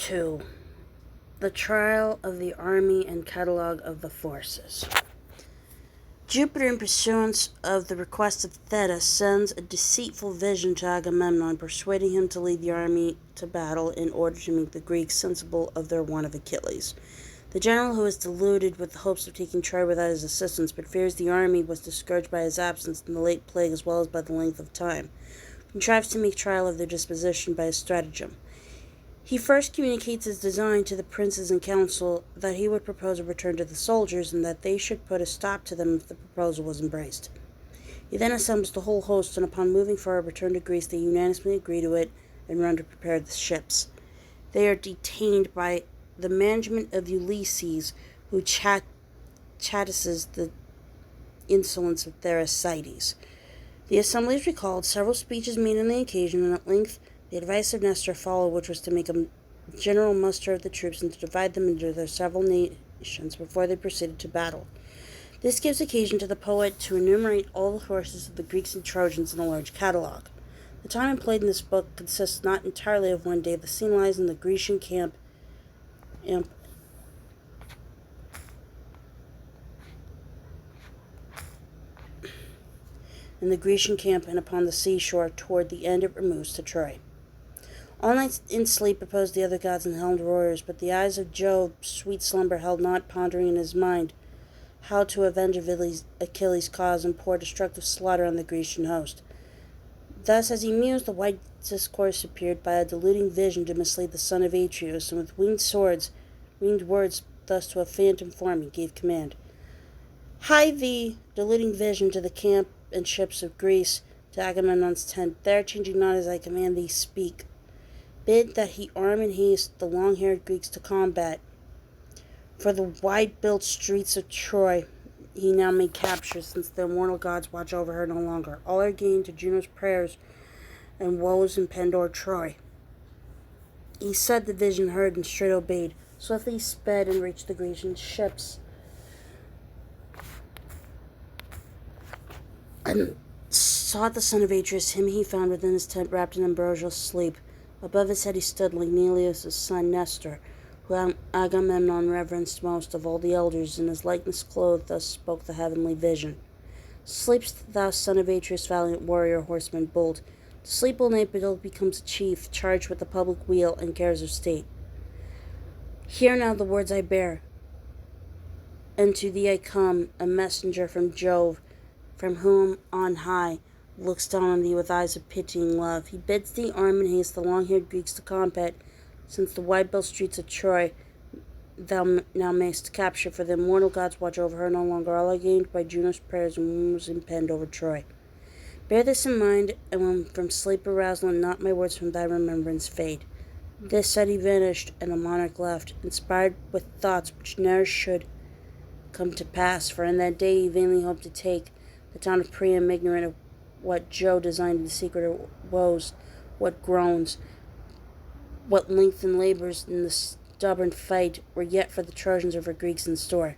2. The Trial of the Army and Catalogue of the Forces. Jupiter, in pursuance of the request of Thetis, sends a deceitful vision to Agamemnon, persuading him to lead the army to battle in order to make the Greeks sensible of their want of Achilles. The general, who is deluded with the hopes of taking Troy without his assistance, but fears the army was discouraged by his absence in the late plague as well as by the length of time, contrives to make trial of their disposition by a stratagem. He first communicates his design to the princes in council, that he would propose a return to the soldiers, and that they should put a stop to them if the proposal was embraced. He then assembles the whole host, and upon moving for a return to Greece, they unanimously agree to it and run to prepare the ships. They are detained by the management of Ulysses, who chastises the insolence of Thersites. The assembly is recalled, several speeches made on the occasion, and at length the advice of Nestor followed, which was to make a general muster of the troops and to divide them into their several nations before they proceeded to battle. This gives occasion to the poet to enumerate all the forces of the Greeks and Trojans in a large catalogue. The time employed in this book consists not entirely of one day. The scene lies in the Grecian camp and upon the seashore toward the end it removes to Troy. All night in sleep reposed the other gods and helmed warriors, but the eyes of Jove sweet slumber held not, pondering in his mind how to avenge Achilles' cause and pour destructive slaughter on the Grecian host. Thus, as he mused, the white discourse appeared by a deluding vision to mislead the son of Atreus, and with winged words thus to a phantom form he gave command. Hie thee, deluding vision, to the camp and ships of Greece, to Agamemnon's tent. There, changing not as I command thee, speak. Bid that he arm in haste the long-haired Greeks to combat. For the wide-built streets of Troy he now may capture, since the immortal gods watch over her no longer. All are gained to Juno's prayers, and woes impend o'er Troy. He said, the vision heard, and straight obeyed. Swiftly sped and reached the Grecian ships, and sought the son of Atreus. Him he found within his tent, wrapped in ambrosial sleep. Above his head he stood, like Neleus' son Nestor, who Agamemnon reverenced most of all the elders. In his likeness clothed, thus spoke the heavenly vision. Sleep'st thou, son of Atreus, valiant warrior, horseman bold? To sleep all night, but ill becomes a chief, charged with the public weal and cares of state. Hear now the words I bear, and to thee I come, a messenger from Jove, from whom on high looks down on thee with eyes of pitying love. He bids thee arm in haste the long-haired Greeks to combat, since the wide-built streets of Troy thou now mayst capture, for the immortal gods watch over her no longer. All are gained by Juno's prayers, and woes impend over Troy. Bear this in mind, and when from sleep aroused, let not my words from thy remembrance fade. This said, he vanished, and the monarch left, inspired with thoughts which ne'er should come to pass, for in that day he vainly hoped to take the town of Priam, ignorant of what Jove designed in the secret of woes, what groans, what lengthened labors in the stubborn fight were yet for the Trojans or for Greeks in store.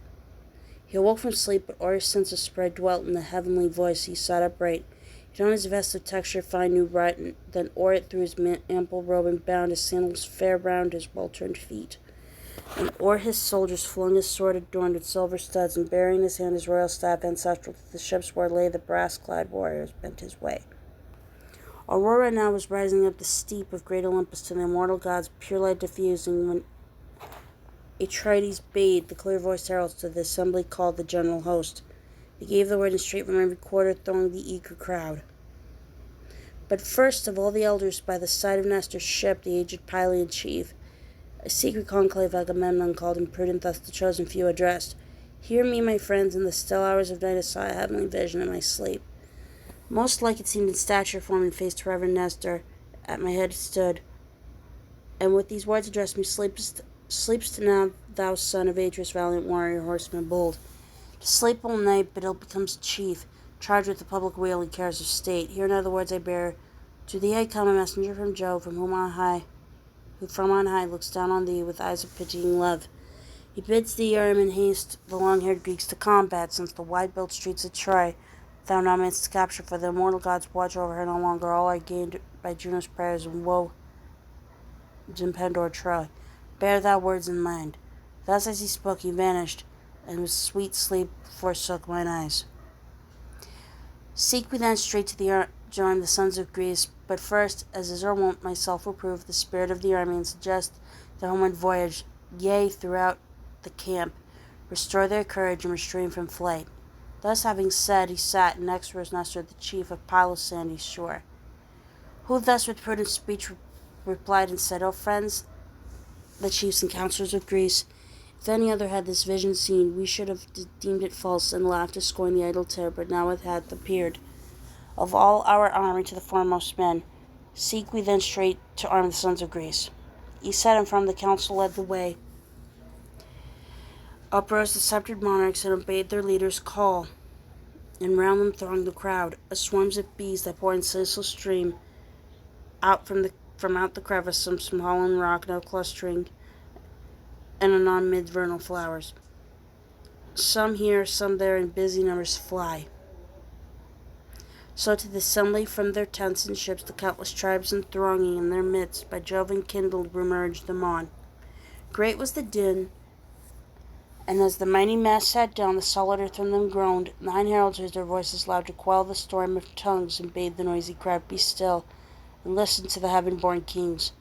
He awoke from sleep, but o'er his senses spread dwelt in the heavenly voice. He sat upright. He donned his vest of texture fine new wrought, and then o'er it threw his ample robe, and bound his sandals fair round his well-turned feet. And o'er his shoulders flung his sword adorned with silver studs, and bearing in his hand his royal staff ancestral to the ships where lay the brass-clad warriors bent his way. Aurora now was rising up the steep of great Olympus, to the immortal gods pure light diffusing, when Atrides bade the clear-voiced heralds to the assembly called the general host. They gave the word, and straight from every quarter thronged the eager crowd. But first of all the elders, by the side of Nestor's ship, the aged Pylian chief, a secret conclave Agamemnon called, and prudent thus the chosen few addressed. Hear me, my friends, in the still hours of night I saw a heavenly vision in my sleep. Most like it seemed in stature, form, and face to Reverend Nestor. At my head stood, and with these words addressed me, Sleep'st now, thou son of Atreus, valiant warrior, horseman bold. To sleep all night, but ill becomes a chief, charged with the public weal and cares of state. Hear now the words I bear. To thee I come, a messenger from Jove, who from on high looks down on thee with eyes of pitying love. He bids thee arm in haste the long-haired Greeks to combat, since the wide-built streets of Troy thou now mayst capture, for the immortal gods watch over her no longer. All are gained by Juno's prayers, and woe impend o'er Troy. Bear thy words in mind. Thus as he spoke he vanished, and with sweet sleep forsook mine eyes. Seek we then straight to join the sons of Greece, but first, as is our wont, myself will prove the spirit of the army and suggest the homeward voyage, yea, throughout the camp, restore their courage and restrain from flight. Thus having said, he sat, and next rose Nestor, the chief of Pylos' sandy shore, who thus with prudent speech replied and said, O friends, the chiefs and counselors of Greece, if any other had this vision seen, we should have deemed it false, and laughed to scorn the idle tale, but now it hath appeared. Of all our army to the foremost men, seek we then straight to arm the sons of Greece. He said, and from the council led the way. Up rose the sceptred monarchs and obeyed their leaders' call, and round them thronged the crowd, as swarms of bees that pour in ceaseless stream out from out the crevice, some small and rock now clustering, and anon mid vernal flowers. Some here, some there, in busy numbers fly. So to the assembly from their tents and ships, the countless tribes and thronging in their midst, by Jove enkindled, remerged them on. Great was the din, and as the mighty mass sat down, the solid earth from them groaned. 9 heralds raised their voices loud to quell the storm of tongues, and bade the noisy crowd be still, and listen to the heaven-born kings.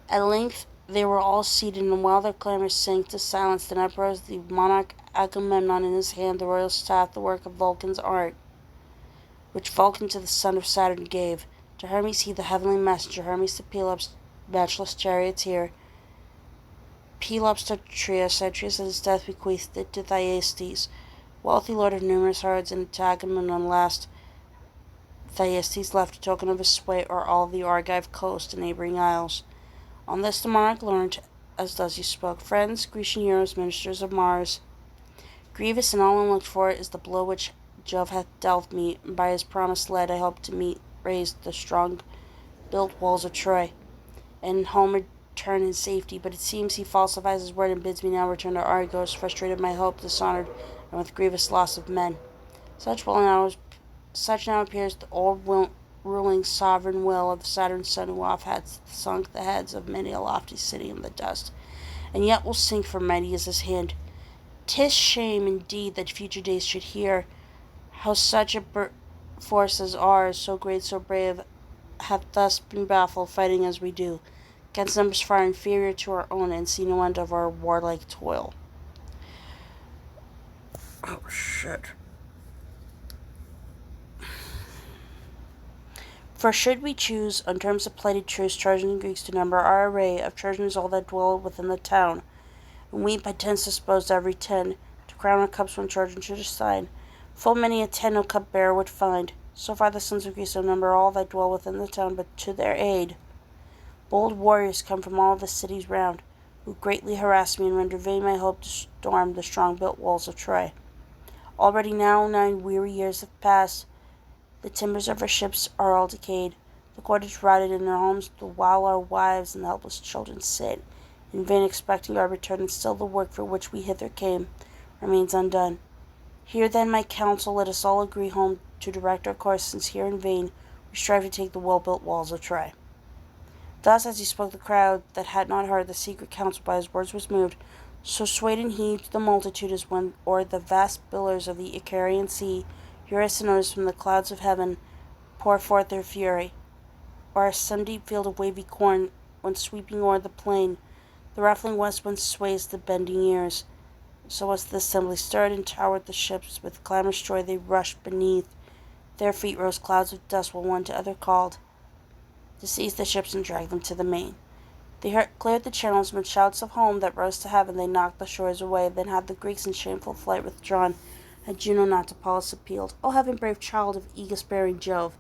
At length they were all seated, and while their clamors sank to silence, then uprose the monarch Agamemnon, in his hand the royal staff, the work of Vulcan's art, which Vulcan to the son of Saturn gave. To Hermes he, the heavenly messenger, Hermes to Pelops, matchless charioteer, Pelops to Atreus, Atreus at his death bequeathed it to Thyestes, wealthy lord of numerous herds, and to Agamemnon last, Thyestes left a token of his sway o'er all the Argive coast and neighboring isles. On this the monarch learnt, as thus he spoke, Friends, Grecian heroes, ministers of Mars, grievous and all unlooked for is the blow which Jove hath dealt me, and by his promise led I hope to raise the strong-built walls of Troy, and home return in safety. But it seems he falsifies his word and bids me now return to Argos, frustrated my hope, dishonored, and with grievous loss of men. Such now appears the old ruling sovereign will of Saturn's son, who oft hath sunk the heads of many a lofty city in the dust, and yet will sink, for mighty is his hand. 'Tis shame indeed that future days should hear how such a force as ours, so great, so brave, hath thus been baffled, fighting as we do, against numbers far inferior to our own, and see no end of our warlike toil. Oh, shit. For should we choose, on terms of plighted truce, Trojans and Greeks to number our array, of Trojans all that dwell within the town, and we by tens disposed every 10, to crown our cups when Trojan should assign, full many a 10 no cupbearer would find. So far the sons of Greece outnumber all that dwell within the town, but to their aid bold warriors come from all the cities round, who greatly harass me and render vain my hope to storm the strong-built walls of Troy. Already now 9 weary years have passed, the timbers of our ships are all decayed, the cordage rotted in their homes, the while our wives and helpless children sit, in vain expecting our return, and still the work for which we hither came remains undone. Here then my counsel, let us all agree home to direct our course, since here in vain we strive to take the well-built walls of Troy. Thus as he spoke, the crowd, that had not heard the secret counsel by his words, was moved, so swayed and heaved the multitude, as when o'er the vast billows of the Icarian sea Eurus and Otis from the clouds of heaven pour forth their fury, or some deep field of wavy corn, when sweeping o'er the plain, the ruffling west wind sways the bending ears. So as the assembly stirred and towered the ships, with clamorous joy they rushed beneath. Their feet rose clouds of dust, while one to other called, to seize the ships and drag them to the main. They cleared the channels with shouts of home that rose to heaven. They knocked the shores away. Then had the Greeks in shameful flight withdrawn, had Juno not to Pallas appealed. O heaven brave child of aegis-bearing Jove,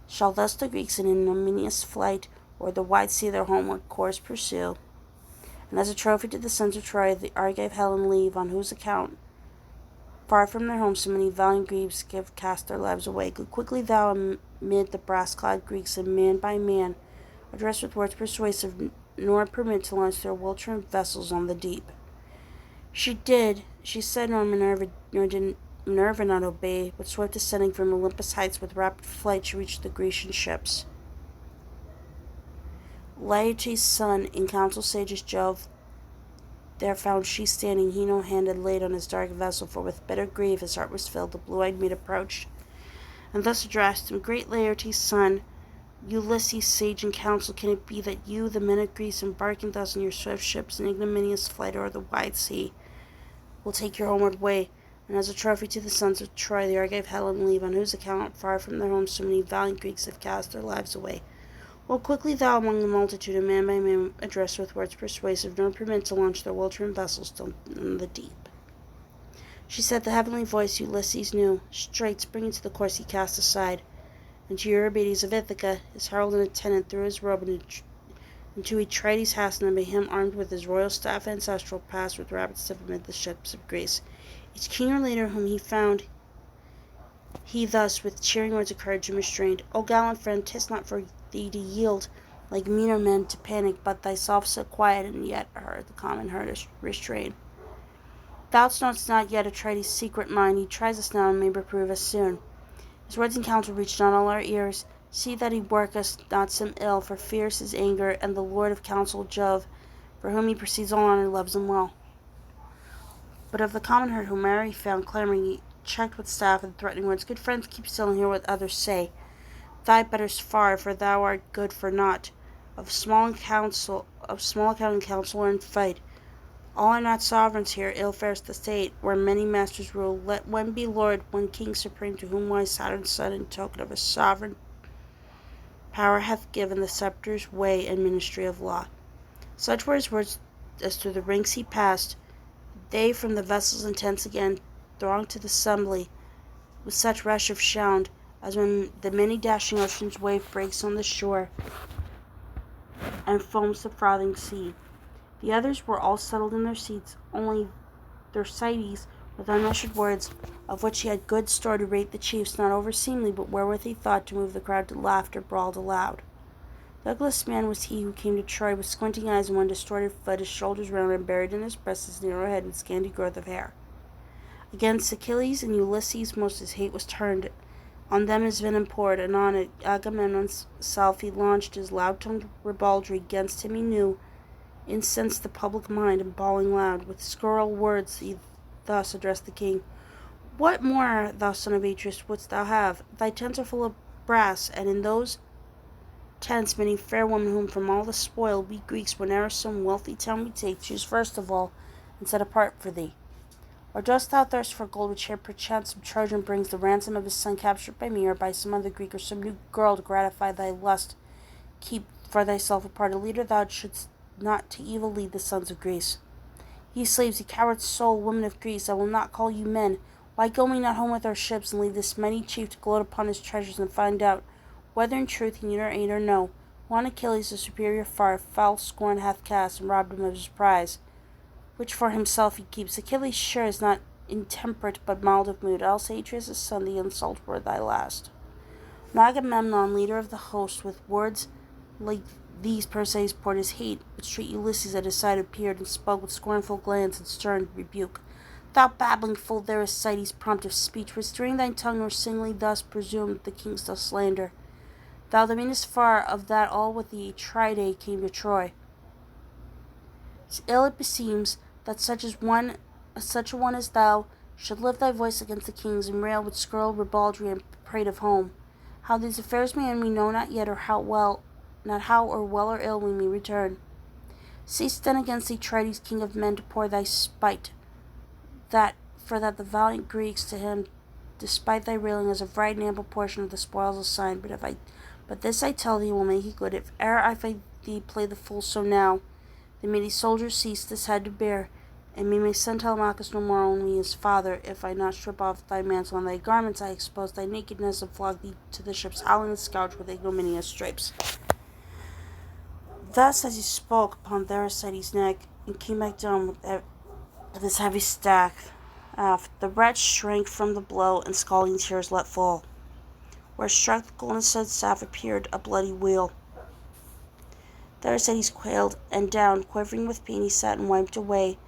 shall thus the Greeks in ignominious flight o'er the wide sea their homeward course pursue? And as a trophy to the sons of Troy, the Argive Helen leave, on whose account, far from their homes, so many valiant Greeks cast their lives away. Go quickly thou amid the brass-clad Greeks, and man by man address with words persuasive, nor permit to launch their well-trimmed vessels on the deep. She said, nor did Minerva not obey, but swift ascending from Olympus heights with rapid flight she reached the Grecian ships. Laertes' son, in council sage as Jove, there found she standing, he no hand had laid on his dark vessel, for with bitter grief his heart was filled. The blue-eyed maid approached, and thus addressed him, Great Laertes' son, Ulysses, sage in council, can it be that you, the men of Greece, embarking thus in your swift ships in ignominious flight o'er the wide sea, will take your homeward way, and as a trophy to the sons of Troy, the Argive Helen leave, on whose account, far from their homes, so many valiant Greeks have cast their lives away? Well, quickly thou among the multitude, and man by man address with words persuasive, nor permit to launch their well-trimmed vessels still in the deep. She said, the heavenly voice Ulysses knew. Straight springing to the course he cast aside, and to Eurybates of Ithaca, his herald and attendant, threw his robe into Atrides' house, and by him, armed with his royal staff ancestral, passed with rapid step amid the ships of Greece. Each king or leader whom he found, he thus with cheering words of courage him restrained. O gallant friend, 'tis not for thee to yield like meaner men to panic, but thyself so quiet, and yet her the common herd restrain. Thou know'st not yet Atrides' secret mind, he tries us now and may reprove us soon. His words in council reach not all our ears. See that he work us not some ill, for fierce his anger, and the Lord of counsel Jove, for whom he perceives all honor, loves him well. But of the common herd whom Mary found clamoring, he checked with staff and threatening words, Good friends, keep still and hear what others say. Thy better's far, for thou art good for naught. Of small account in council or in fight. All are not sovereigns here, ill fares the state, where many masters rule. Let one be lord, one king supreme, to whom wise Saturn's son, in token of his sovereign power, hath given the sceptre's way and ministry of law. Such were his words as through the ranks he passed. They from the vessels and tents again thronged to the assembly with such rush of sound as when the many dashing ocean's wave breaks on the shore and foams the frothing sea. The others were all settled in their seats, only Thersites, with unmeasured words, of which he had good store to rate the chiefs, not over seemly, but wherewith he thought to move the crowd to laughter, brawled aloud. The ugliest man was he who came to Troy with squinting eyes and one distorted foot, his shoulders round and buried in his breast, his narrow head and scanty growth of hair. Against Achilles and Ulysses most his hate was turned, on them his venom poured, and on Agamemnon's self he launched his loud-tongued ribaldry. Against him he knew, incensed the public mind, and bawling loud, with scurril words he thus addressed the king. What more, thou son of Atreus, wouldst thou have? Thy tents are full of brass, and in those tents many fair women whom from all the spoil we Greeks, whene'er some wealthy town we take, choose first of all, and set apart for thee. Or dost thou thirst for gold, which here perchance some Trojan brings, the ransom of his son captured by me, or by some other Greek, or some new girl to gratify thy lust? Keep for thyself apart a leader thou shouldst not to evil lead the sons of Greece. Ye slaves, ye coward soul, women of Greece, I will not call you men. Why go we not home with our ships, and leave this mighty chief to gloat upon his treasures, and find out whether in truth he need our aid or no? One Achilles, the superior far, foul scorn hath cast, and robbed him of his prize, which for himself he keeps. Achilles sure is not intemperate, but mild of mood, else Atreus' son, the insult were thy last. And Agamemnon, leader of the host, with words like these Perseus poured his hate, but straight Ulysses at his side appeared, and spoke with scornful glance and stern rebuke. Thou babbling fool, there is Sides prompt of speech, restrain thine tongue, nor singly thus presume the kings doth slander. Thou the meanest far of that all with the Atridae came to Troy. Ill it beseems that such a one as thou should lift thy voice against the kings, and rail with scurril ribaldry and prate of home. How these affairs may end we know not yet, or not how or well or ill we may return. Cease then against the Atrides, king of men, to pour thy spite, for that the valiant Greeks to him, despite thy railing, as of right and ample portion of the spoils assigned. But this I tell thee will make it good. If e'er I find thee play the fool so now, the mighty soldiers cease this head to bear, and me may send Telemachus no more only his father, if I not strip off thy mantle and thy garments, I expose thy nakedness, and flog thee to the ships, howling and scourged with ignominious stripes. Thus as he spoke upon Thersites' neck, and came back down with his heavy staff, the wretch shrank from the blow, and scalding tears let fall. Where struck the golden studded staff appeared a bloody weal. Thersites quailed, and down, quivering with pain, he sat and wiped away,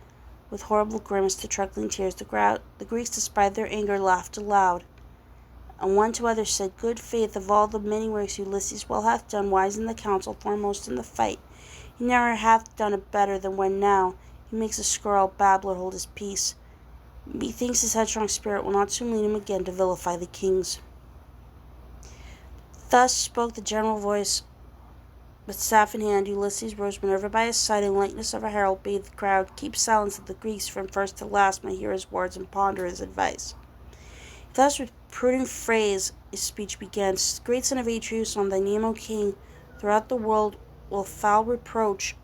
with horrible grimace, the trickling tears. The Greeks, despite their anger, laughed aloud. And one to others said, Good faith, of all the many works Ulysses well hath done, wise in the council, foremost in the fight, he never hath done it better than when now he makes a scurril babbler hold his peace. Methinks his headstrong spirit will not soon lead him again to vilify the kings. Thus spoke the general voice. With staff in hand, Ulysses rose Minerva by his side, in likeness of a herald bade the crowd keep silence, that the Greeks from first to last might hear his words and ponder his advice. Thus with prudent phrase his speech began. Great son of Atreus, on thy name, O king, throughout the world will foul reproach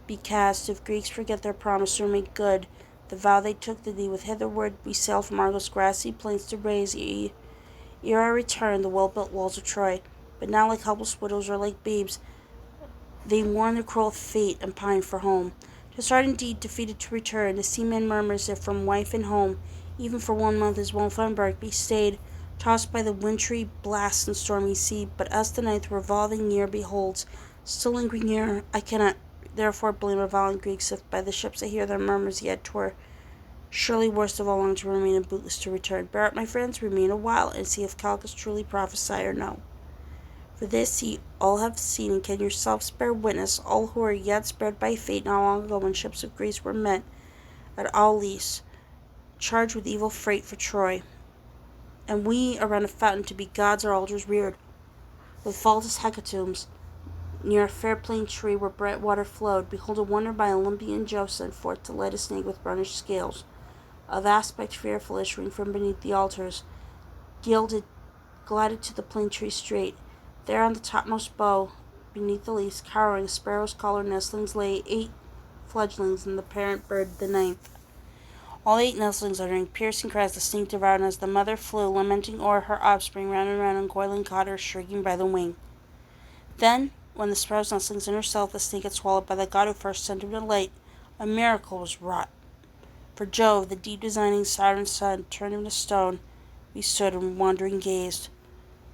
be cast, if Greeks forget their promise or make good the vow they took to thee. With hitherward we sail from Argos' grassy plains to raise, ere our return, the well-built walls of Troy. But now, like helpless widows or like babes, they mourn their cruel fate and pine for home. To start indeed, defeated to return, the seaman murmurs if from wife and home, even for 1 month his well-found bark be stayed, tossed by the wintry blasts and stormy sea. But as the ninth revolving year beholds, still lingering here, I cannot therefore blame a valiant Greeks, if by the ships I hear their murmurs yet 'twere surely worst of all long to remain and bootless to return. Bear up, my friends, remain a while, and see if Calchas truly prophesy or no. For this ye all have seen, and can yourselves bear witness, all who are yet spared by fate, not long ago when ships of Greece were met at Aulis, charged with evil freight for Troy. And we around a fountain to be gods our altars reared, with faultless hecatombs, near a fair plane tree where bright water flowed. Behold, a wonder by Olympian Jove sent forth to light a snake with burnished scales, of aspect fearful, issuing from beneath the altars, gilded, glided to the plane tree straight. There on the topmost bough, beneath the leaves, cowering, a sparrow's collar nestlings lay, 8 fledglings, and the parent bird the ninth. All 8 nestlings uttering piercing cries, the snake devoured, and as the mother flew, lamenting o'er her offspring, round and round, and coiling caught her, shrieking by the wing. Then, when the sparrow's nestlings in herself the snake had swallowed, by the god who first sent him to light, a miracle was wrought. For Jove, the deep-designing Saturn's son, turned him to stone. We stood and wondering gazed.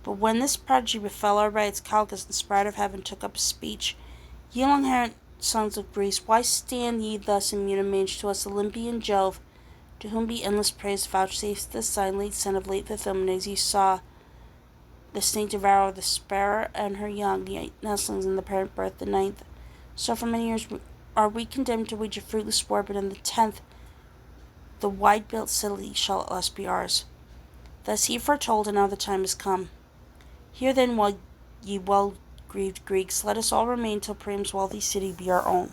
But when this prodigy befell our rites, Calchas, inspired of heaven, took up a speech. Ye long-haired sons of Greece, why stand ye thus in mute homage to us? Olympian Jove, to whom be endless praise, vouchsafes this sign, late son of late fulfillment, as ye saw the snake devour the sparrow and her young, the 8 nestlings, and the parent birth the ninth. So for many years are we condemned to wage a fruitless war, but in the 10th the wide-built city shall at last be ours. Thus he foretold, and now the time is come. Here then, while ye well-grieved Greeks, let us all remain till Priam's wealthy city be our own.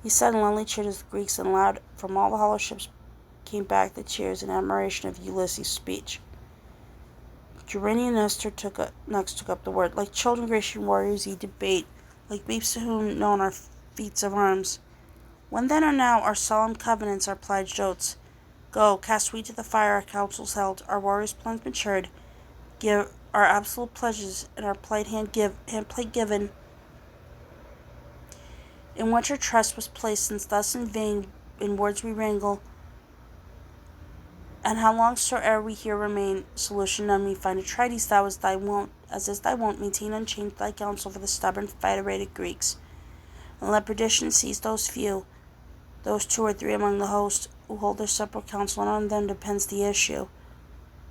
He said, and loudly cheered as the Greeks, and loud from all the hollow ships came back the cheers in admiration of Ulysses' speech. Gerene and Nestor next took up the word. Like children Grecian warriors ye debate, like babes to whom known are feats of arms. When then are now our solemn covenants, our pledged oaths? Go, cast we to the fire our counsels held, our warriors' plans matured, give our absolute pledges, and our plight handplate given, in which our trust was placed, since thus in vain in words we wrangle, and how long soe'er we here remain, solution none we find. Atrides, thou as is thy wont, maintain unchanged thy counsel for the stubborn fight-arrayed Greeks, and let perdition seize those few, those 2 or 3 among the host, who hold their separate counsel, and on them depends the issue.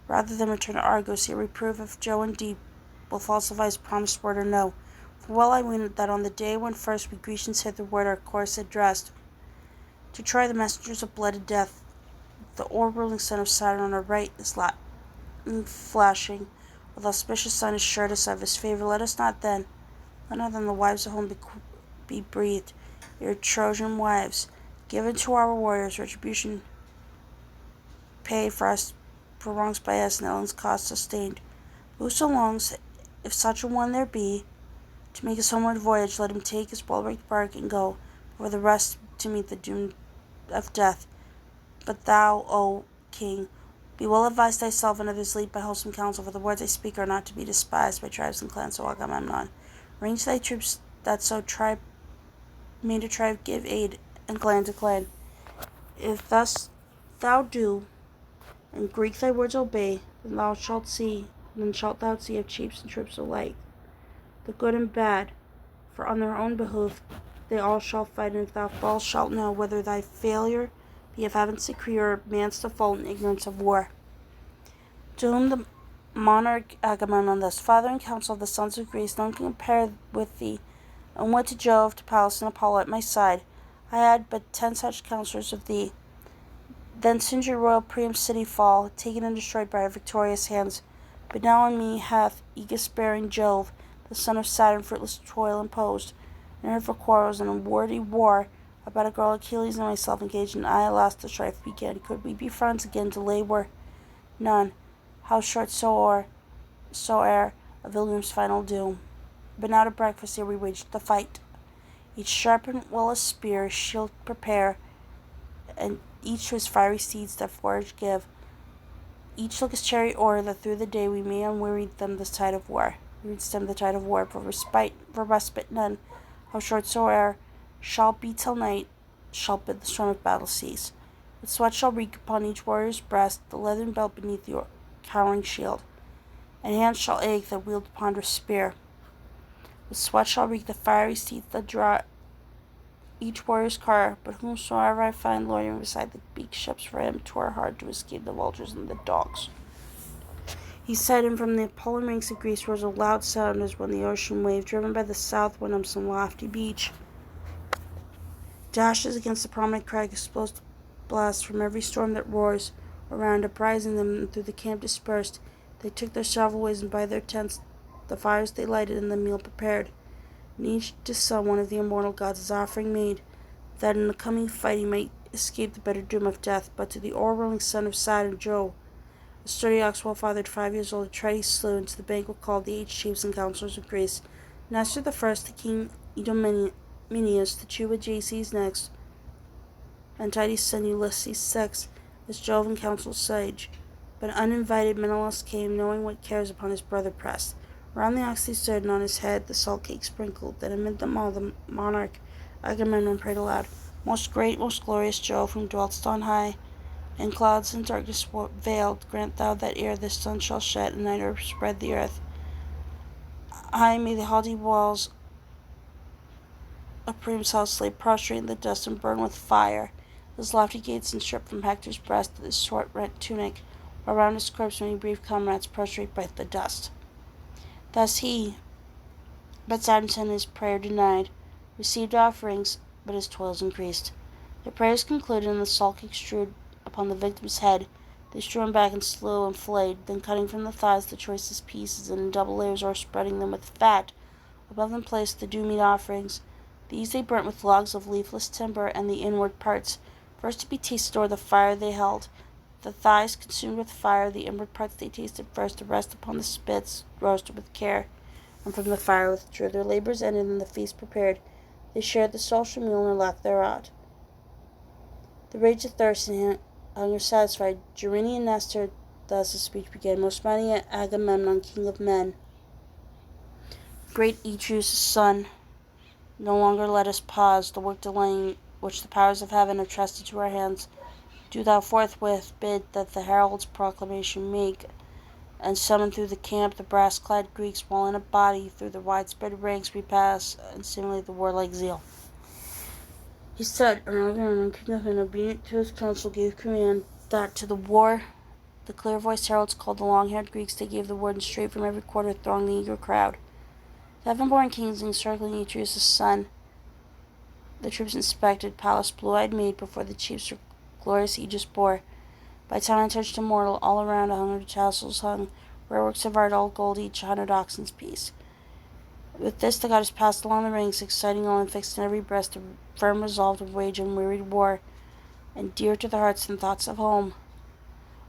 Rather than return to Argos, here we prove if Jove indeed will falsify his promised word or no. For well I ween that on the day when first we Grecians hitherward our course addressed, to Troy the messengers of blood and death, the o'er-ruling son of Saturn on our right is flashing, with auspicious sun assured us of his favor. Let us not then, none other than the wives of home be breathed, your Trojan wives, given to our warriors, retribution paid for wrongs by us, and Ellen's cause sustained. Whoso longs, if such a one there be, to make his homeward voyage, let him take his well-rigged bark and go, for the rest to meet the doom of death. But thou, O king, be well advised thyself and others lead by wholesome counsel, for the words I speak are not to be despised by tribes and clans, so Agamemnon. Range thy troops that so tribe to tribe give aid, and clan to clan. If thus thou do, and Greek thy words obey, then shalt thou see of chiefs and troops alike, the good and bad, for on their own behoof they all shall fight, and if thou fall shalt know whether thy failure be of heaven's decree or man's default in ignorance of war. To whom the monarch Agamemnon thus: Father and counsel of the sons of Greece, none can compare with thee. And would to Jove, to Pallas, and Apollo at my side, I had but 10 such counsellors of thee. Then soon should royal Priam's city fall, taken and destroyed by our victorious hands. But now on me hath aegis-bearing Jove, the son of Saturn, fruitless toil imposed, and hurtful quarrels, and a wordy war about a girl Achilles and myself engaged, and I, alas, the strife began. Could we be friends again, delay were none. How short soe'er of Ilium's final doom. But now to breakfast here we waged the fight. Each sharpened well a spear, shield prepare, and each to his fiery steeds their forage give. Each look his chariot o'er, that through the day we may unwearied them the tide of war. We would stem the tide of war, for respite none, how short soe'er, shall be till night, shall bid the storm of battle cease. With sweat shall reek upon each warrior's breast the leathern belt beneath the cowering shield, and hands shall ache that wield the ponderous spear. With sweat shall reek the fiery steeds that draw each warrior's car, but whomsoever I find loitering beside the beaked ships, for him 'twere hard to escape the vultures and the dogs. He said, and from the appalling ranks of Greece rose a loud sound, as when the ocean wave, driven by the south wind on some lofty beach, dashes against the prominent crag, explosive blasts from every storm that roars around, uprising them, and through the camp dispersed. They took their several ways, and by their tents the fires they lighted, and the meal prepared. And each to some one of the immortal gods his offering made, that in the coming fight he might escape the bitter doom of death. But to the o'erruling son of Saturn, Jove, a sturdy ox well-fathered, 5 years old, a tread he slew, and to the banquet called the 8 chiefs and counsellors of Greece. Nestor the first, the king Idomeneus, the Jew Ajaces next, and Tydeus' son Ulysses sixth, as Jove and counsel sage. But uninvited Menelaus came, knowing what cares upon his brother pressed. Around the ox they stood, and on his head the salt cake sprinkled. Then amid them all the monarch Agamemnon prayed aloud: Most great, most glorious Jove, whom dwellst on high, in clouds and darkness veiled, grant thou that ere this sun shall shed, and night overspread the earth, aye, may the haughty walls of Priam's house lay prostrate in the dust and burn with fire, his lofty gates and stripped from Hector's breast his short-rent tunic, while round his corpse many brave comrades prostrate by the dust. Thus he, but Samson his prayer denied, received offerings, but his toils increased. Their prayers concluded, and the salt cake strewed upon the victim's head, they strew him back and slew and flayed, then cutting from the thighs the choicest pieces, and in double layers o'erspreading them with fat, above them placed the due-meat offerings. These they burnt with logs of leafless timber, and the inward parts, first to be tasted o'er the fire they held. The thighs consumed with fire, the inward parts they tasted first, the rest upon the spits roasted with care, and from the fire withdrew. Their labours ended, and the feast prepared, they shared the social meal, nor lacked thereof. The rage of thirst and hunger satisfied, Gerenian Nestor thus his speech began: Most mighty Agamemnon, king of men, great Atreus' son, no longer let us pause the work delaying which the powers of heaven have trusted to our hands. Do thou forthwith bid that the herald's proclamation make, and summon through the camp the brass-clad Greeks, while in a body through the widespread ranks we pass, and simulate the warlike zeal. He said, and Agamemnon, king of men, obedient to his counsel, gave command that to the war the clear-voiced heralds called the long-haired Greeks. They gave the word, and straight from every quarter thronged the eager crowd. The heaven-born kings, encircling Atreus' son, the troops inspected. Pallas, blue-eyed maid, before the chiefs her glorious aegis bore. By time untouched immortal, all around 100 tassels hung, rare works of art, all gold, each 100 oxen's piece. With this the goddess passed along the ranks, exciting all and fixed in every breast a firm resolve to wage unwearied war, and dear to the hearts and thoughts of home,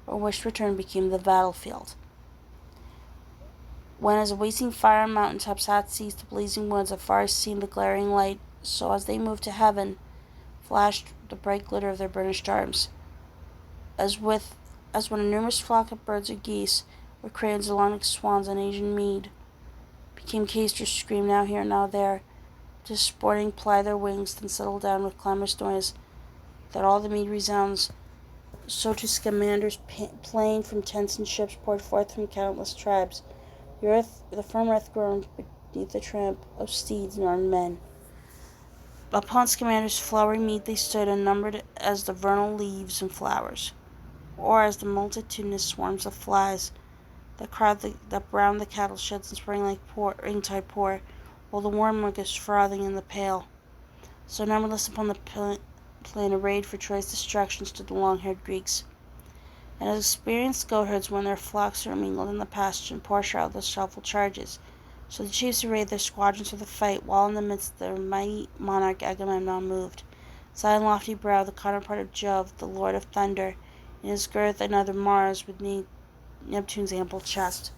or wished return became the battlefield. When as a wasting fire on mountain tops hath ceased the blazing woods, afar seemed the glaring light, so as they moved to heaven, flashed the bright glitter of their burnished arms, as when a numerous flock of birds or geese, or cranes along like swans on Asian mead, became casters, scream now here, now there, disporting ply their wings, then settle down with clamorous noise, that all the mead resounds. So to Scamander's plain from tents and ships poured forth from countless tribes. The firm earth groaned beneath the tramp of steeds and armed men. Upon Scamander's flowery mead they stood, unnumbered as the vernal leaves and flowers, or as the multitudinous swarms of flies, that browned the cattle sheds and sprang like rain-tide pour, while the warm milk is frothing in the pail. So numberless upon the plain, arrayed for choice destruction, stood the long-haired Greeks. And as experienced goatherds, when their flocks are mingled in the pasture and pour out the shuffle charges, so the chiefs arrayed their squadrons for the fight, while in the midst their mighty monarch Agamemnon moved. His lofty brow, the counterpart of Jove, the lord of thunder, in his girth another Mars with Neptune's ample chest.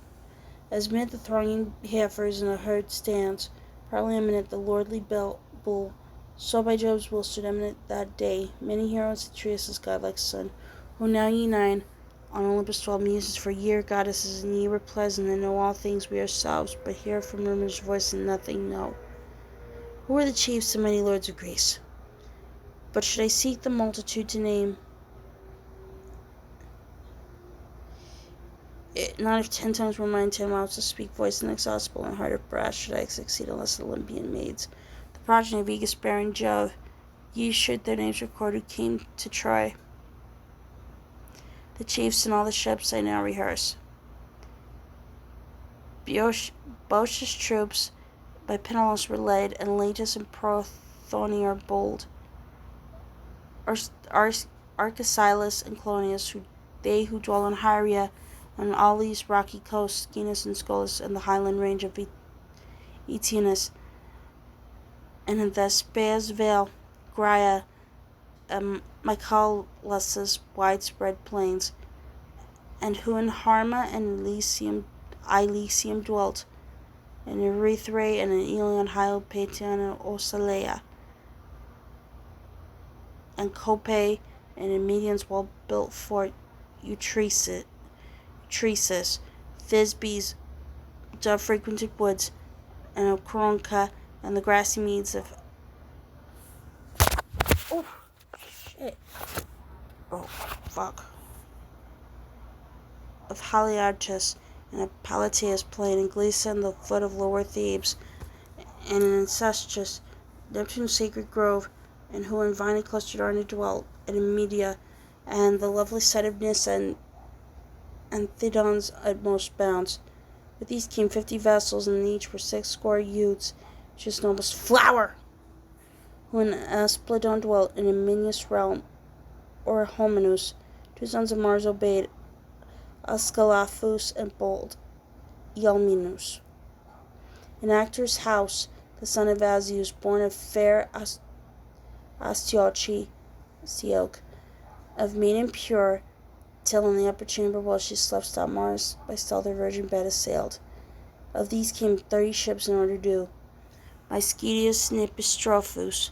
As mid the thronging heifers in a herd stands, proudly eminent the lordly bull, so by Jove's will stood eminent that day many heroes Atreus' godlike son, who now ye nine on Olympus dwell muses for ye are goddesses, and ye were pleasant, and know all things we ourselves, but hear from rumor's voice and nothing know. Who are the chiefs and mighty lords of Greece? But should I seek the multitude to name, not if 10 times were mine 10 mouths to speak, voice inexhaustible and heart of brass, should I succeed unless Olympian maids, the progeny of Aegis bearing Jove, ye should their names record who came to Troy. The chiefs and all the ships I now rehearse. Boeotius troops by Penelus were led, and Latus and Prothony are bold. Arcesilas and Clonius, they who dwell in Hyria, on all these rocky coasts, Genus and Scolus, and the highland range of Eetionus, and in Thespia's vale, Graia, and Mycalus' widespread plains, and who in Harma and Elysium dwelt, in Erythrae and in Ilion, Hyopation and Ocelea, and Copae, and in Median's well-built fort Utresis, Thisbe's dove-frequented woods, and of Coronca, and the grassy meads of of Haliartus, and of Palatea's plain, and Glisa and the foot of lower Thebes, and in Cestus, Neptune's sacred grove, and who in viney clustered Arna dwelt, and in Media, and the lovely site of Nyssa, and Thedon's utmost bounds. With these came 50 vessels, and in each were 60 youths, just noblest flower, who in Aspledon dwelt, in a Minyas realm, or Homenus, 2 sons of Mars obeyed, Ascalaphus and bold Ialmenus. In Actor's house, the son of Azius, born of fair Astyoche, of maiden pure, till in the upper chamber while she slept stopped Mars by stealth her virgin bed assailed. Of these came 30 ships in order due, by Schedius and Epistrophus,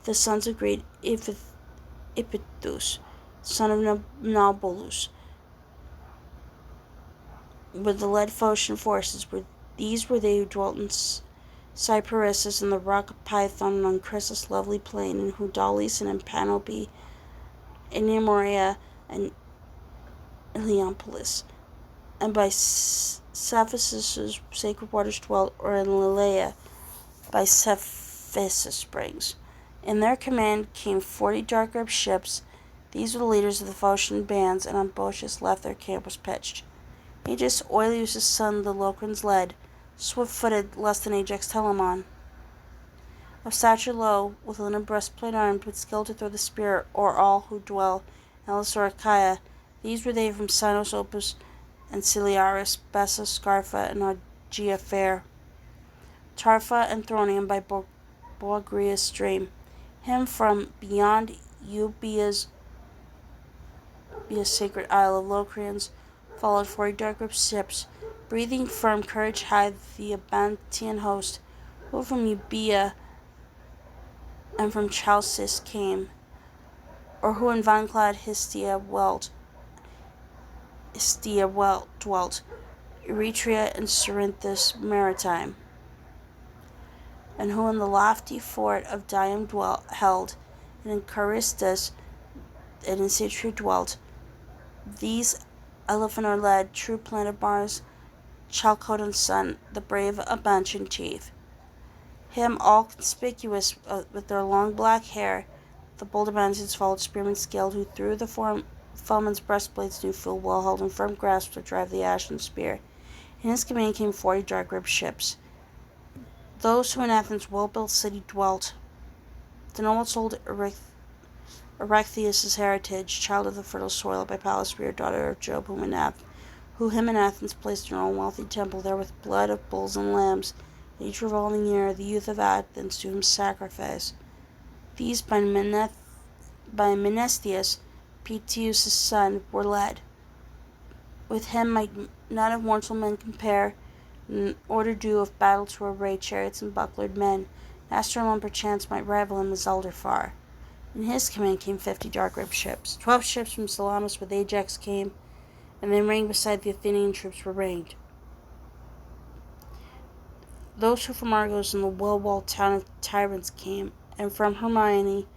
the sons of great Ipithus, son of Naubolus, with the led Phocian forces. These were they who dwelt in Cyparissus and the rock of Python, and on Chrysos' lovely plain, and who Daulis and in Panope, in Nemorea and Heliopolis, and by Cephisus' sacred waters dwelt, or in Lilaea, by Cephisus springs. In their command came 40 dark-robed ships. These were the leaders of the Phocian bands, and on Boeotius left their camp was pitched. Aegis, Oileus' son, the Locrians led, swift-footed, less than Ajax Telamon. Of stature low, with linen breastplate armed, with skill to throw the spear, o'er all who dwell in Elis or Achaia. These were they from Sinos, Opus, and Ciliaris, Bessa, Scarfa, and Augia fair, Tarfa, and Thronium by Boagrius stream. Him from beyond Euboea's sacred isle of Locrians followed 40 dark-robed ships, breathing firm courage high the Abantian host, who from Euboea and from Chalcis came, or who in vine-clad Hestia dwelt, Eretria and Cerinthus maritime, and who in the lofty fort of Dium held, and in Charistus and in Citria dwelt. These Elephanor led, true plant of Mars, Chalcodon's son, the brave Abantian chief. Him all conspicuous with their long black hair, the bold Abantians followed spearmen skilled, who through the foeman's breastplates knew full well held in firm grasp to drive the ashen spear. In his command came 40 dark-ribbed ships. Those who in Athens' well-built city dwelt, the nobles sold Erechtheus' heritage, child of the fertile soil, by Pallas, reared daughter of Jove, who him in Athens placed in her own wealthy temple, there with blood of bulls and lambs, and each revolving year the youth of Athens to him sacrifice. These by Menesthius, Peteus' son, were led. With him might none of mortal men compare, in order due of battle to array chariots and bucklered men. Astor alone perchance might rival him as elder far. In his command came 50 dark-ribbed ships. 12 ships from Salamis with Ajax came, and then ranged beside the Athenian troops were ranged. Those who from Argos and the well-walled town of Tyrants came, and from Hermione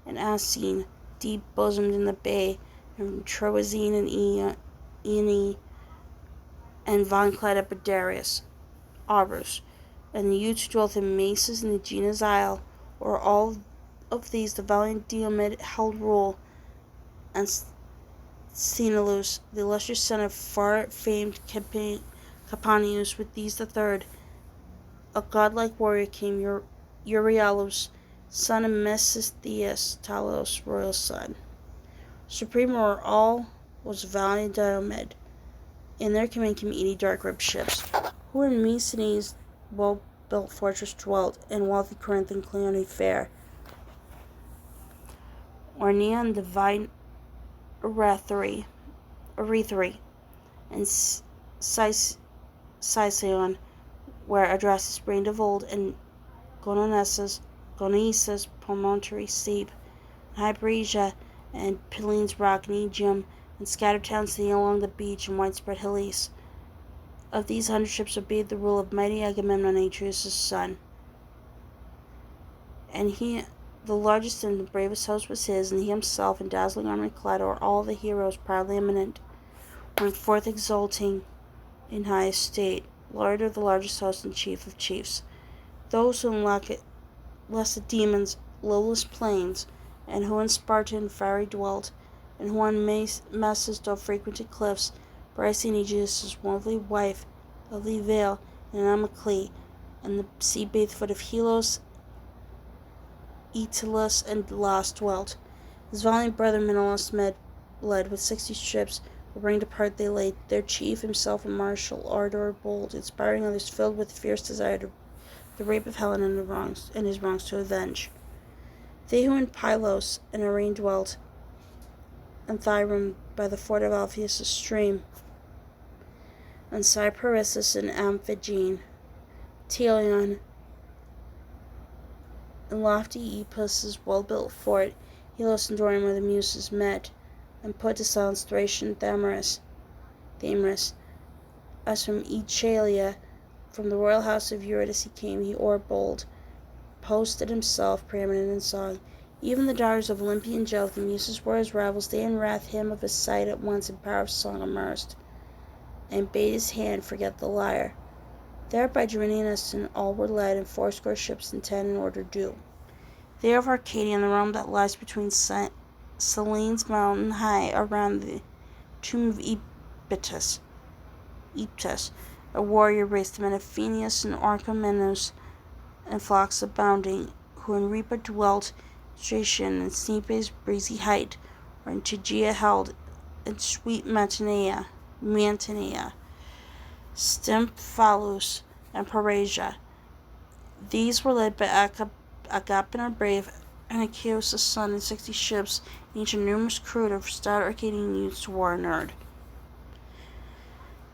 and Asine, deep-bosomed in the bay, and from Troezene and Aeone, and vine-clad Epidaurus, Argos, and the youths who dwelt in Maces and Aegena's isle. O'er all of these the valiant Diomed held rule, and Sthenelus, the illustrious son of far-famed Capaneus, with these the third, a godlike warrior, came Euryalus, son of Mecistheus, Talos' royal son. Supreme o'er all was valiant Diomed. In their command came 80 dark-ribbed ships, who in Mycenae's well-built fortress dwelt, and wealthy Corinth and Cleone fair. Ornea and divine Erythri, and Sicyon, where Adrastus reigned of old, and Gononesus, promontory steep, and Hyperesia, and Pyline's rock, and Aegium, and scattered towns sitting along the beach, and widespread Hellas. Of these 100 ships obeyed the rule of mighty Agamemnon, Atreus' son. And he, the largest and the bravest host was his, and he himself, in dazzling armor clad, o'er all the heroes proudly eminent, went forth exulting in high estate, lord of the largest host and chief of chiefs. Those who in Lacedaemon's lowless plains, and who in Spartan fiery dwelt, and who on Messus' frequented cliffs, Bryce and Aegeus' lovely wife, of the vale, and Amyclae, and the sea-bathed foot of Helos, Aetalus, and Las dwelt. His valiant brother Menelaus led with 60 ships, were bringing apart they laid, their chief, himself a martial ardor bold, inspiring others filled with fierce desire to the rape of Helen and his wrongs to avenge. They who in Pylos and Arene dwelt, and Thyrum by the fort of Alpheus' stream, and Cyparissus and Amphigene, Telion, and lofty Epus' well-built fort, Helos and Dorian where the Muses met, and put to silence Thracian Thamyris, as from Aechalia, from the royal house of Eurytus he came, he o'erbold, posted himself, preeminent in song. Even the daughters of Olympian Jove, the Muses were his rivals, they in wrath him of his sight at once in power of song immersed, and bade his hand forget the lyre. There by Gerenius and all were led, and 80 ships and 10 in order due. They of Arcadia, in the realm that lies between Selene's mountain high, around the tomb of Epytus, a warrior race, the men of Phineus and Orchomenus, and flocks abounding, who in Ripa dwelt, Stratian and Snepe's breezy height, or in Tegea held, and sweet Mantinea, Stymphalus, and Parasia. These were led by Agapenor brave, and Achaeus' son, and 60 ships, each a numerous crew of stout Arcadian youths to war inured.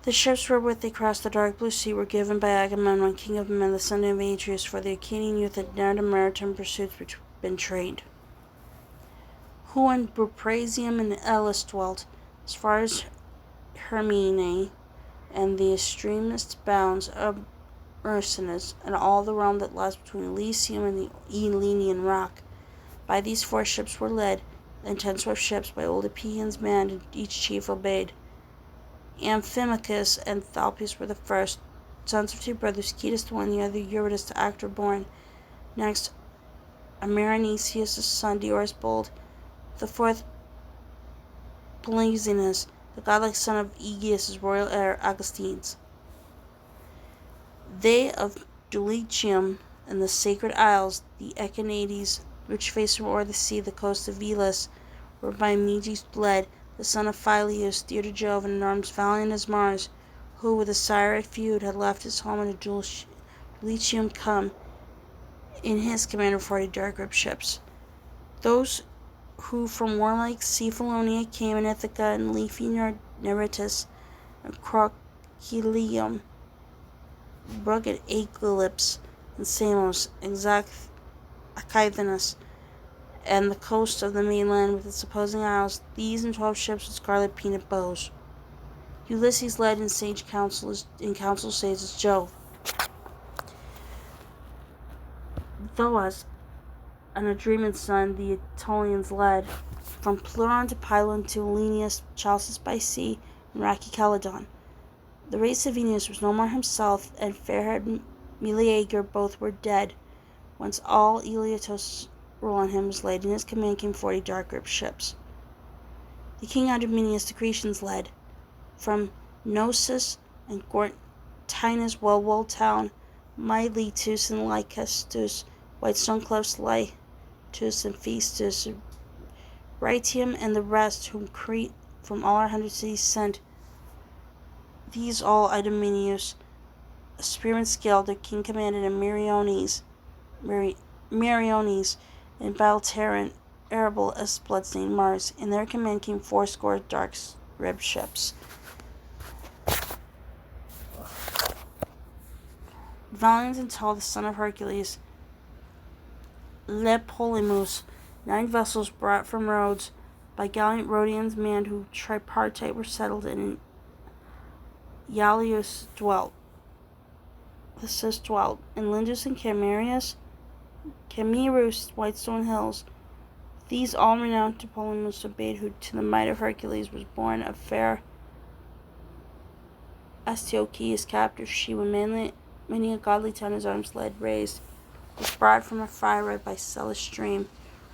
The ships wherewith they crossed the dark blue sea were given by Agamemnon, king of men, the son of Atreus, for the Achaean youth had ne'er to maritime pursuits been trained. Who in Buprasium and Elis dwelt, as far as Hermine, and the extremest bounds of Ursinus, and all the realm that lies between Elysium and the Aeolian rock. By these 4 ships were led, and 10 swift ships by old Epeans manned, and each chief obeyed. Amphimachus and Thalpius were the first, sons of 2 brothers, Cetus the one, the other Eurytus to Actor born. Next, Ameironiceus' son, Diores bold, the 4th Polyxenus, the godlike son of Aegeus' royal heir, Augustines. They of Dulichium and the Sacred Isles, the Echinades, which face from o'er the sea the coast of Elis, were by Meges led, the son of Phyleus, dear to Jove, and in arms valiant as Mars, who with a sire at feud had left his home in Dulichium come, in his command of 40 dark-ribbed ships. Those who from warlike Cephalonia came in Ithaca and leafy Neritus and Crocelium, rugged Acalypse and Samos, exact Achaethanus, and the coast of the mainland with its opposing isles, these and 12 ships with scarlet peanut bows. Ulysses led in council sage as Jove. Thoas, an Adreman's son, the Aetolians led, from Pleuron to Pylon to Elenius, Chalcis by sea, and Racky Caledon. The race of Venus was no more himself, and fair-haired Meleager both were dead. Once all Iliad's rule on him was laid, in his command came 40 dark-ribbed ships. The king Idomeneus the Grecians led, from Knossos and Gortynus well-walled town, Miletus and Lycastus, white stone cliffs Lytus and Festus, Rhytium and the rest, whom Crete from all our 100 cities sent. These all Idomeneus, a spearman skilled, their king commanded, and Meriones in battle Terran, arable as blood-stained Mars. In their command came 40 dark-ribbed ships. Valiant and tall, the son of Hercules, Lepolemus, 9 vessels brought from Rhodes by gallant Rhodians manned, who tripartite were settled, and in Ialius dwelt. The Cis dwelt, in Lindus and Camerus, white stone hills. These all renowned to Polymus obeyed, who to the might of Hercules was born of fair Astyoche's captive. She, when many a godly town his arms led, raised, was brought from Ephyra by Celis stream,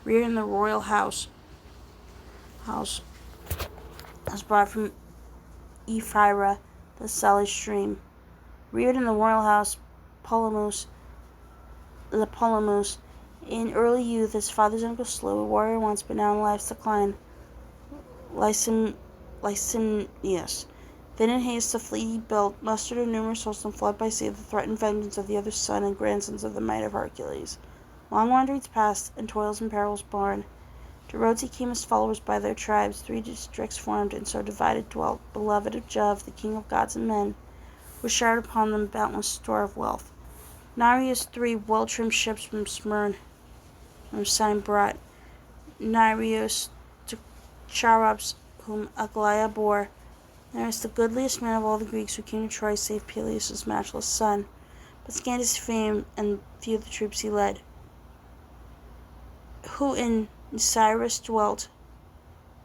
reared in the royal house, was brought from Ephyra, the Celis stream, reared in the royal house, Polymus, in early youth, his father's uncle slew, a warrior once, but now in life's decline, Licinius. Then in haste the fleet he built, mustered a numerous host, and fled by sea the threatened vengeance of the other son and grandsons of the might of Hercules. Long wanderings past, and toils and perils borne. To Rhodes he came, his followers by their tribes, 3 districts formed, and so divided dwelt, beloved of Jove, the king of gods and men, who showered upon them boundless store of wealth. Nereus 3 well-trimmed ships from Smyrna brought, Nereus to Charops, whom Aglaia bore. Nereus, the goodliest man of all the Greeks who came to Troy, save Peleus' matchless son, but scant his fame, and few the troops he led. Who in Cyrus dwelt,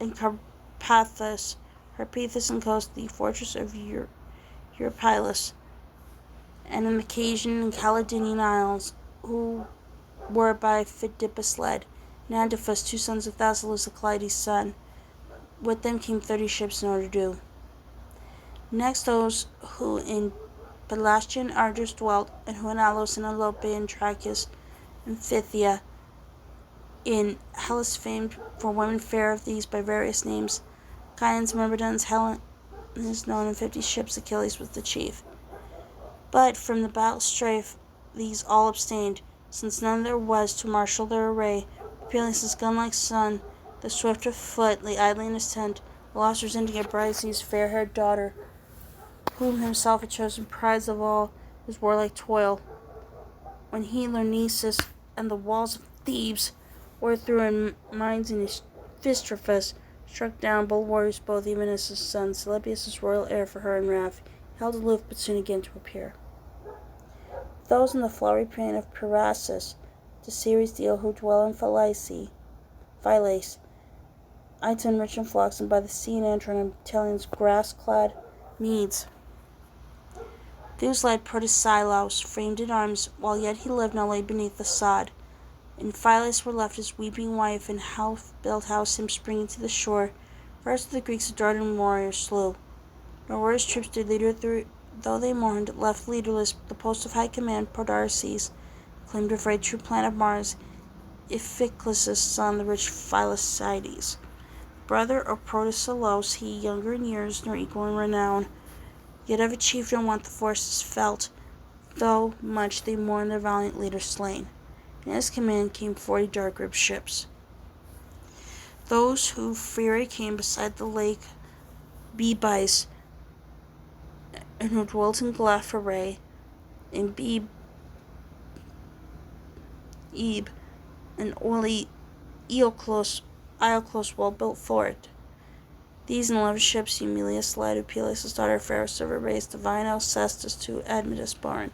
in Carpathus, Harpathus and coast, the fortress of Eurypylus, and in the Casian and Caledonian isles, who were by Phidippus led, and Antiphus, 2 sons of Thassalus, Alcides' son. With them came 30 ships in order due. Next those who in Pelasgia and Argos dwelt, and who in Alos and Alope and Trachis and Phthia, in Hellas famed for women fair, of these by various names, Chians, Myrmidons, Helen is known, and 50 ships, Achilles was the chief. But from the battle strife these all abstained, since none there was to marshal their array. Peleus' gun-like son, the swift of foot, lay idly in his tent, the lost resenting Briseis' fair-haired daughter, whom himself had chosen prize of all his warlike toil. When he Lyrnessus and the walls of Thebes o'erthrew, and mines in Phistrophus struck down bold warriors both, even as his son Celebius' royal heir for her in wrath, held aloof, but soon again to appear. Those in the flowery plain of Pirasus to Ceres deal, who dwell in Phylace, Iton rich in flocks, and by the sea and Antron and Pteleon's grass-clad meads. These led Protesilaus, framed in arms, while yet he lived, now lay beneath the sod. In Phylace were left his weeping wife, and half-built house him springing to the shore. First of the Greeks adored and warriors slew. Nor were his troops did leader through though they mourned, left leaderless the post of high command. Podarces claimed to have raided true planet Mars, Iphiclus' son, the rich Phylacides. Brother of Protesilaus, he younger in years nor equal in renown, yet of achieved no want the forces felt, though much they mourned their valiant leader slain. In his command came 40 dark-ribbed ships. Those who Pherae came beside the lake Bebice, and who dwelt in Glaphyrae, in Ebe, and Iolcos well-built fort. These and 11 ships Eumelus led, who Peleus' daughter Pharos raised divine Alcestis to Admetus born,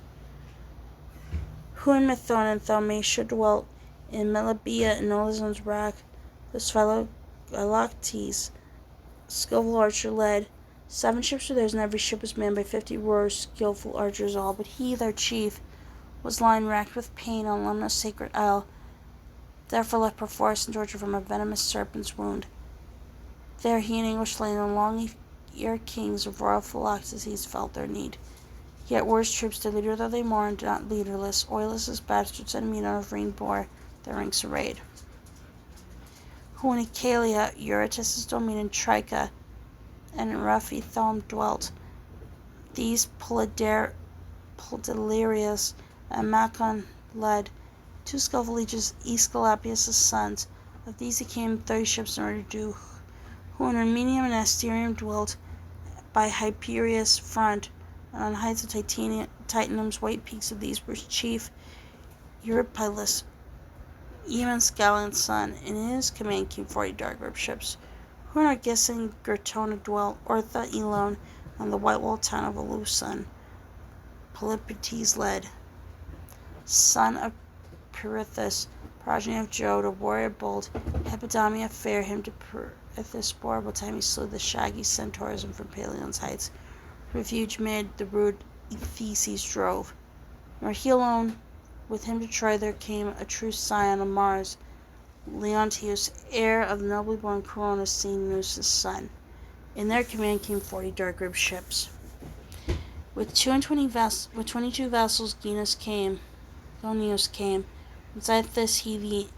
who in Methone and Thaumacia dwelt, in Melibea and Olizon's rack, the Philoctetes, skillful archer, led. 7 ships were theirs, and every ship was manned by 50 rowers, skillful archers all. But he, their chief, was lying racked with pain on Lemnos' sacred isle, therefore left perforce and torture from a venomous serpent's wound. There he in anguish lay, and the long-eared kings of royal Philoctetes felt their need. Yet were his troops, their leader though they mourned, not leaderless. Oilus' bastards and Meno of Rhene bore their ranks arrayed. Who in Achalia, Eurytus' domain, in Trica, and in Raphi dwelt. These Polydarius and Macon led, 2 skillful legions, Aesculapius' sons. Of these he came 30 ships in order to do, who in Armenium and Asterium dwelt, by Hyperius' front, and on heights of Titanum's white peaks. Of these were chief Eurypylus, Aemon's gallant son. In his command came 40 dark-ribbed ships, who in Argis and Gertona dwelt, Ortha, Elon, and the white-walled town of Aluson. Polypoetes led, son of Pirithous, progeny of Jove, a warrior bold. Hippodamia fair him to Pirithous bore, by time he slew the shaggy centaurs, and from Palion's heights refuge mid the rude Theses drove. Nor he alone, with him to Troy there came a true scion of Mars, Leonteus, heir of the nobly born Coronis, Sinus' son. In their command came 40 dark-ribbed ships. With 22 vessels Gonius came. Beside this he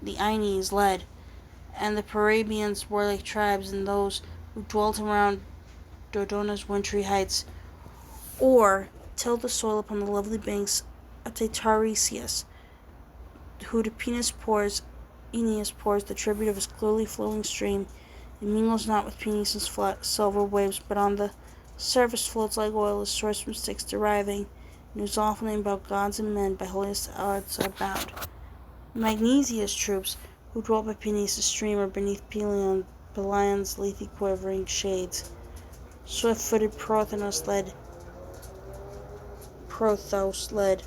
the Aeneas led, and the Parabians, warlike tribes, and those who dwelt around Dodona's wintry heights, or tilled the soil upon the lovely banks of Tiresias, who to Aeneas pours the tribute of his clearly flowing stream. It mingles not with Aeneas' silver waves, but on the surface floats like oil, is sourced from Styx deriving, and whose awful name about gods and men by holiest arts are bound. Magnesia's troops, who dwelt by Aeneas' stream, or beneath Pelion's lethe quivering shades. Swift-footed Prothos led,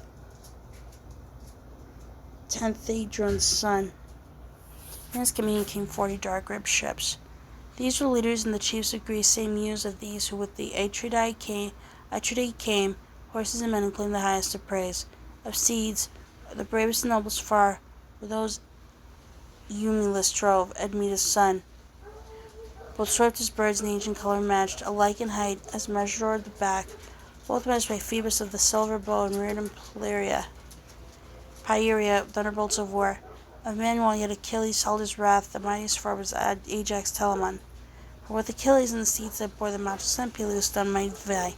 Tenthadron's son. In his command came 40 dark-ribbed ships. These were leaders and the chiefs of Greece, same muse of these who with the Atridae came, horses and men, and claimed the highest of praise. Of steeds, the bravest and noblest far were those Eumelus drove, Admetus' son. Both swift as birds and age and color matched, alike in height as measured o'er the back, both measured by Phoebus of the silver bow, and reared in Pieria, thunderbolts of war. Of Manuel yet Achilles held his wrath, the mightiest far was Ajax Telamon. For with Achilles and the steeds that bore the matchless son Peleus done might vie.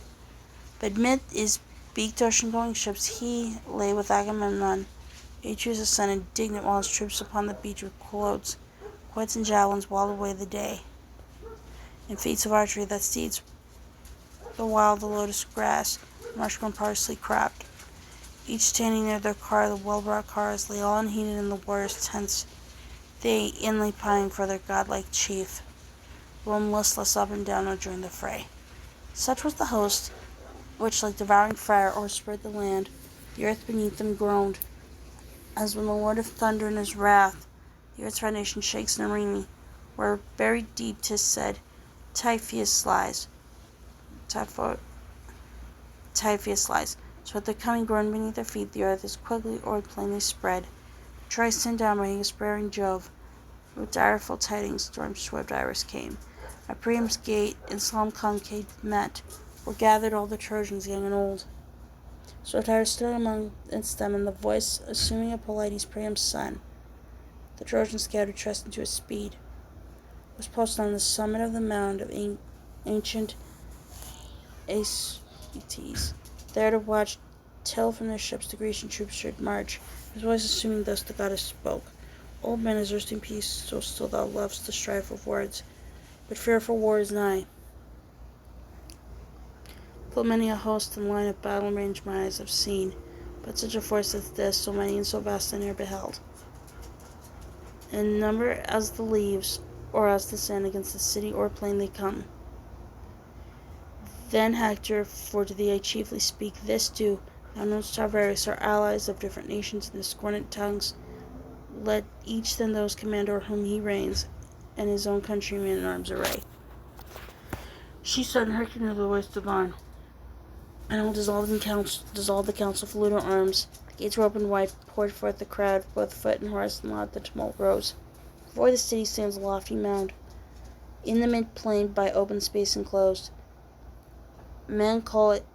But mid his beaked ocean-going ships he lay with Agamemnon, Atreus' son, indignant, while his troops upon the beach with quoits and javelins whiled away the day. In feats of archery that steeds, the while the lotus grass, marshmallow parsley cropped. Each standing near their car, the well-brought cars lay all unheeded in the warriors' tents. They inly pining for their godlike chief, roamed listless up and down or joined the fray. Such was the host, which like devouring fire o'erspread the land. The earth beneath them groaned, as when the Lord of thunder in his wrath the earth's foundation shakes in Arene, where buried deep 'tis said Typhoeus lies. So at their coming groan beneath their feet, the earth is quickly o'er plainly spread. Troy sent down by his sparing Jove, with direful tidings storm-swift Iris came. At Priam's gate in solemn conclave met, were gathered all the Trojans, young and old. So Tyrus stood amongst them, and the voice, assuming a Polites, Priam's son, the Trojans scattered trust into his speed, was posted on the summit of the mound of ancient Aeetes, there to watch till from their ships the Grecian troops should march. His voice assuming thus the goddess spoke. Old man is resting peace, so still thou lovest the strife of words, but fearful war is nigh. Full many a host and line of battle range my eyes have seen, but such a force as this, so many and so vast I ne'er beheld. In number as the leaves, or as the sand against the city or plain they come. Then Hector, for to thee I chiefly speak, this do, thou knowest how various are allies of different nations and discordant tongues. Let each then those command o'er whom he reigns, and his own countrymen in arms array. She said, and hearkening to the voice divine, and all dissolved the council flew to arms. The gates were opened wide, poured forth the crowd, both foot and horse, and loud the tumult rose. Before the city stands a lofty mound, in the mid-plain by open space enclosed. Men call it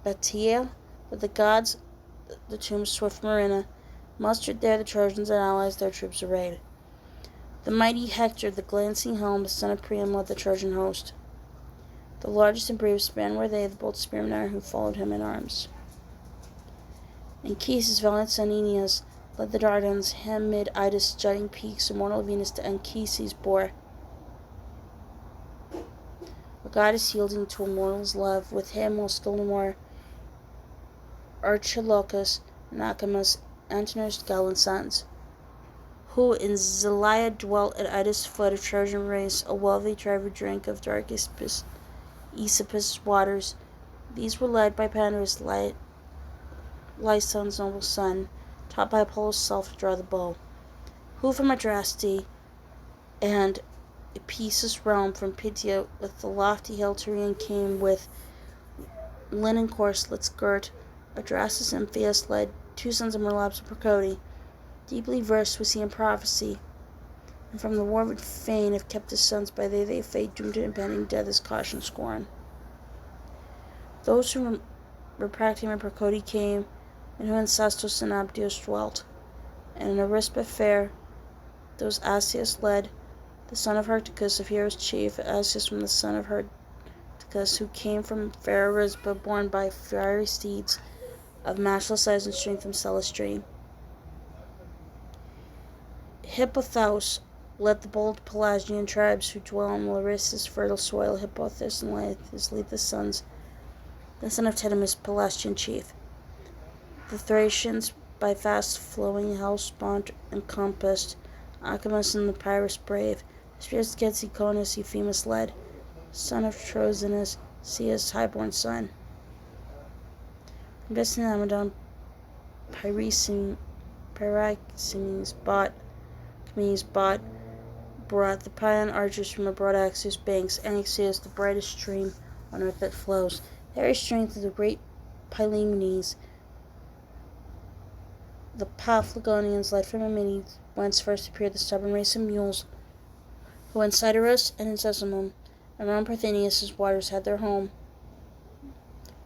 Batia, but the gods, the tomb of swift Marina, mustered there the Trojans and allies their troops arrayed. The mighty Hector, the glancing helm, the son of Priam, led the Trojan host. The largest and bravest men were they, the bold spearmen who followed him in arms. Anchises, valiant son Aeneas, led the Dardans, him mid Ida's jutting peaks, immortal Venus to Anchises bore. A goddess yielding to a mortal's love, with him will still no more Archilochus, Nacamus, Antenor's gallant sons, who in Zelaya dwelt at Ida's foot, a Trojan race, a wealthy tribe who drank of dark Aesopus' waters. These were led by Pandarus, Lyson's noble son, taught by Apollo's self to draw the bow, who from Adraste and Ephesus' realm, from Pythia with the lofty hill Tyrian came, with linen corselets girt. Adrastus and Amphius led, two sons of Merlapus and Procode. Deeply versed was he in prophecy, and from the war would fain have kept his sons, by they fate doomed to impending death as caution scorn. Those who Repractium and Procode came, and who in Sestos and Abdios dwelt, and in Arispa fair, those Asius led, the son of Hyrtacus, of heroes chief, Asius from the son of Hyrtacus, who came from fair Arispa, borne by fiery steeds, of matchless size and strength from Celis' stream. Hippothous led the bold Pelasgian tribes, who dwell on Larissa's fertile soil. Hippothous and Leithus lead the sons, the son of Tedamus, Pelasgian chief. The Thracians, by fast-flowing Hellespont encompassed, Acamas and the Pyrrhus brave. The spears against Econus Euphemus led, son of Trozinus, Ceus' highborn son. From distant Amadon, Pyraxenes brought the Paean archers from the broad Axios banks, Anaxios, the brightest stream on earth that flows. The very strength of the great Pylaemenes, the Paphlagonians led from Amenides, whence first appeared the stubborn race of mules, who in Cyderus and in Sesamum, around Parthenius' waters had their home,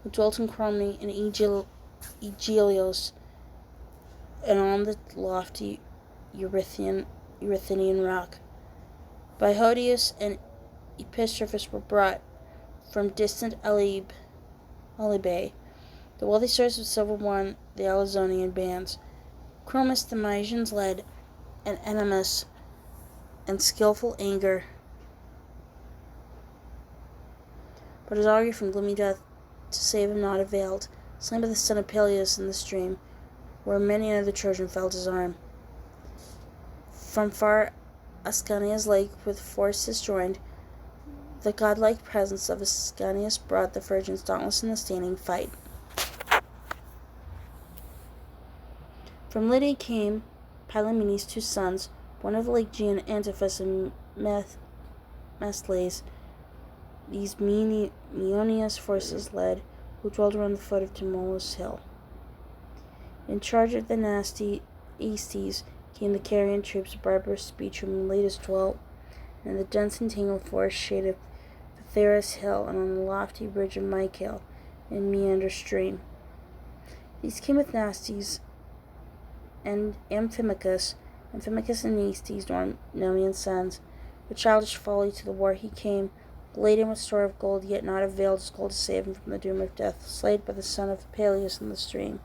who dwelt in Cromni and Aegilios, and on the lofty Eurythinian rock. By Hodius and Epistrophus were brought from distant Alibe, the wealthy source of silver won the Alizonian bands. Chromis the Mysians led, and Enemus, and skilful anger, but his augury from gloomy death to save him not availed, slain by the son of Peleus in the stream, where many another Trojan felt his arm. From far Ascania's lake with forces joined, the godlike presence of Ascanius brought the virgins dauntless in the standing fight. From Lydia came Pylaemenes' two sons, one of the Lygian Antiphus and Mesles. These Meonius forces led, who dwelled around the foot of Tmolus' hill. In charge of the nasty Aestes came the Carian troops of barbarous speech, whom Miletus dwelt, and in the dense and tangled forest shade of Phtharis Hill, and on the lofty bridge of Mycale in Meander Stream. These came with Nastes and Amphimachus and Aestes, Nornomian sons. With childish folly to the war he came, laden with store of gold, yet not availed his gold to save him from the doom of death, slayed by the son of Peleus in the stream.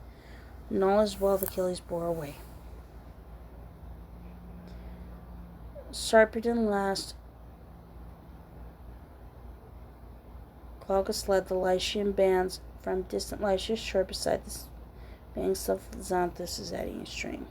And all his wealth Achilles bore away. Sarpedon last, Glaucus led the Lycian bands from distant Lycia's shore beside the banks of Xanthus' eddying stream.